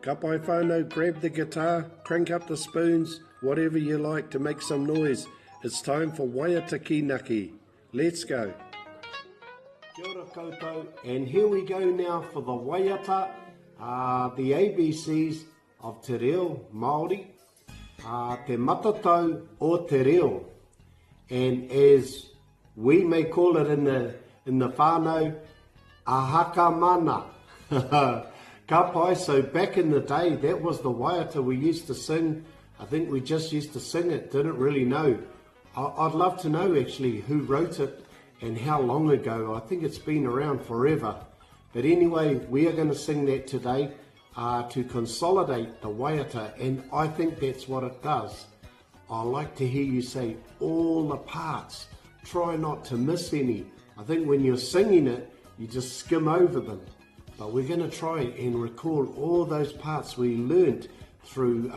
Ka pai whānau, grab the guitar, crank up the spoons, whatever you like to make some noise. It's time for Waiata Ki Naki. Let's go. Kia ora koutou, and here we go now for the Waiata, the ABCs of Te Reo Māori, Te Matatau o Te Reo. And as we may call it in the whānau, Ahaka Mana. Ka pai, so back in the day, that was the Waiata we used to sing. I think we just used to sing it, didn't really know. I'd love to know actually who wrote it and how long ago. I think it's been around forever. But anyway, we are going to sing that today to consolidate the Waiata, and I think that's what it does. I like to hear you say all the parts. Try not to miss any. I think when you're singing it, you just skim over them. But we're going to try and recall all those parts we learnt through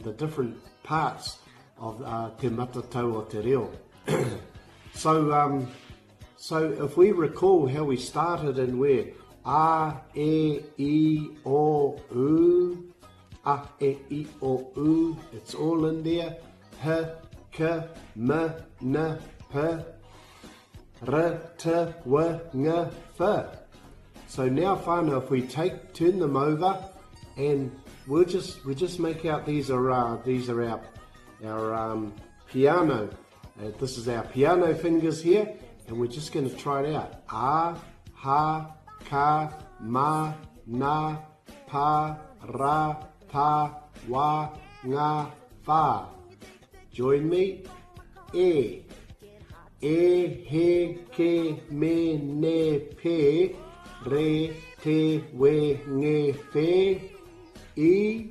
the different parts of Te Matatau o Te Reo. So if we recall how we started and where A, E, I, O, U, A, E, I, O, U, it's all in there. H, K, M, N, P, R, T, W, N, F. So now whānau, if we turn them over, and we just make out these are our piano. This is our piano fingers here, and we're just going to try it out. A, ha, ka, ma, na, pa, ra, pa, wa, nga, fa. Join me. E, he, ke, me, ne, pe, re, te, we, nge, fe. I,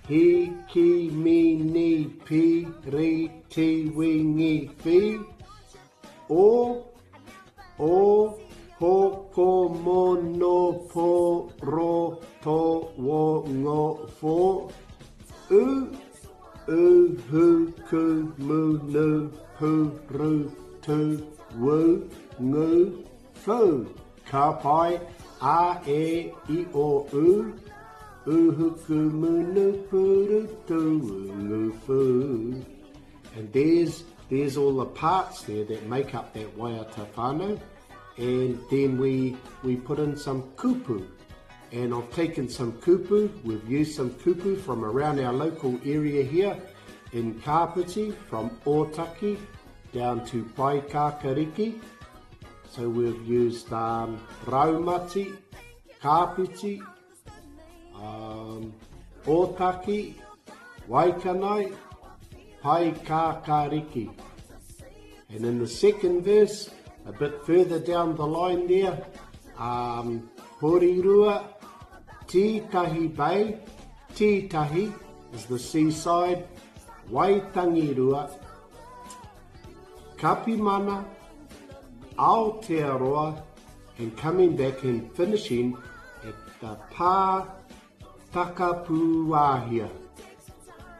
he, ki, mi, ni, pi, re, te, we, nge, fe. O, ho, ko, mo, no, po, ro, to, wo, ngo, fo. U, hu, ku, mu, nu, pu, ru, tu, wu, ngu, fu. Ka pai, a, e, I, o, u. Uhuku, mu, nu, pu, ru, tu, wu, ngu, fu. And there's all the parts there that make up that Waiata whānau. And then we put in some kupu. And I've taken some kupu. We've used some kupu from around our local area here in Kapiti, from Otaki down to Paikakariki. So we've used Raumati, Kapiti, Otaki, Waikanai, Paikakariki. And in the second verse, a bit further down the line there, Porirua, Tītahi Bay, Tītahi is the seaside, Waitangirua, Kapimana, Aotearoa, and coming back and finishing at the Pā Takapuahia.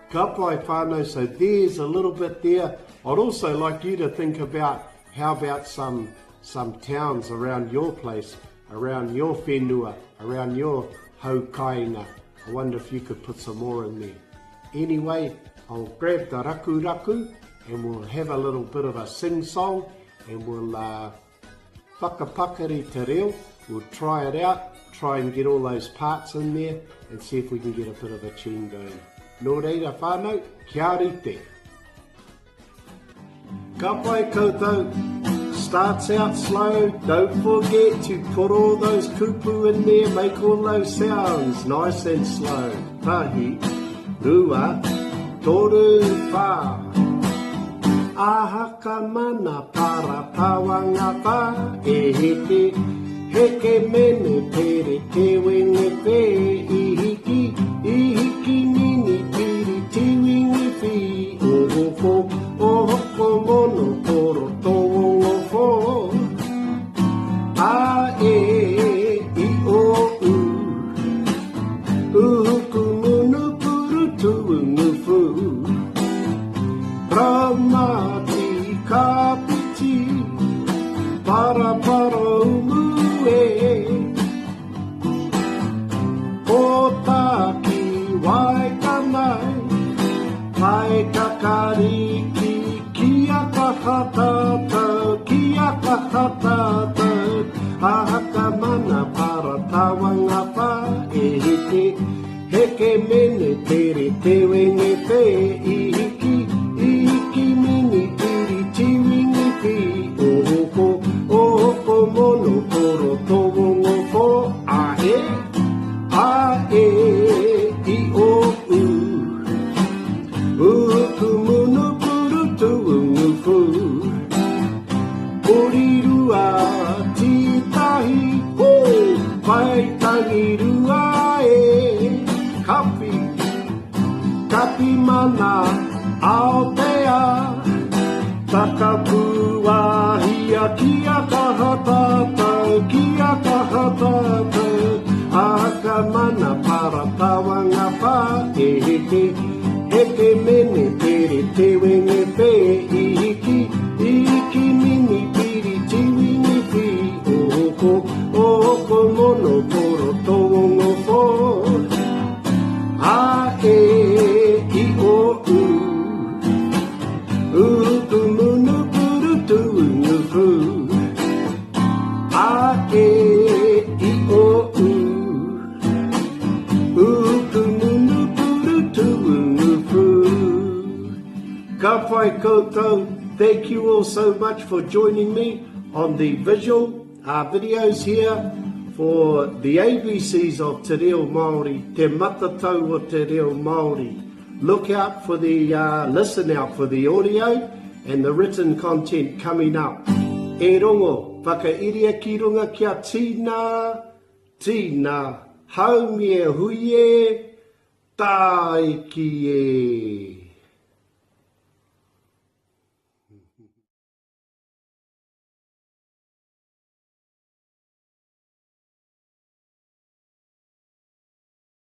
Ka pai whānau, so there's a little bit there. I'd also like you to think about, how about some towns around your place, around your whenua, around your haukainga. I wonder if you could put some more in there. Anyway, I'll grab the raku and we'll have a little bit of a sing-song, and we'll whakapakari te reo. We'll try it out, try and get all those parts in there, and see if we can get a bit of a tune going. Nō reira whānau, kia rite. Ka pai koutou, starts out slow. Don't forget to put all those kupu in there, make all those sounds nice and slow. Tahi, rua, toru whā. Ahaka mana para pawanga whā. E heke mene pere te wenge whē. Ihiki nini piri te wenge whī. Ohoko mono poro tō wongo. A, e, I, o, u. Uhuku munu puru tu ngu fu. Ramati kapiti, para umue. kariki, kia kahatatau, kia kahatatau. Hahaka mana para tawanga pa e heke, heke mene tere te wenge pe ihiki, ihiki mini tiri tiwingi pi. Ohoko mono koro towongo po ae, ae i o u. Uku munu puru tuungu fu. Orirua titahi, waitanirua e. Kapi, kapi mana Aotea. Takapua hia kia kahatatau, kia kahatatau. Aka mana para tawanga pa e heke, heke mene tere te wenge pe ihiki, ihiki mini piri tiwingi pi. Ohoko, ohoko mono koro towongo po. Ae i o u. Uku munu puru tuungu fu. Ae i o u. Uku munu puru tuungu fu. Ka pai koutou, thank you all so much for joining me on the visual videos here for the ABCs of Te Reo Māori, Te Matatau o Te Reo Māori. Look out for the, listen out for the audio and the written content coming up. E rongo, whakairia ki runga kia tīna, tīna, haumie huie, taiki e.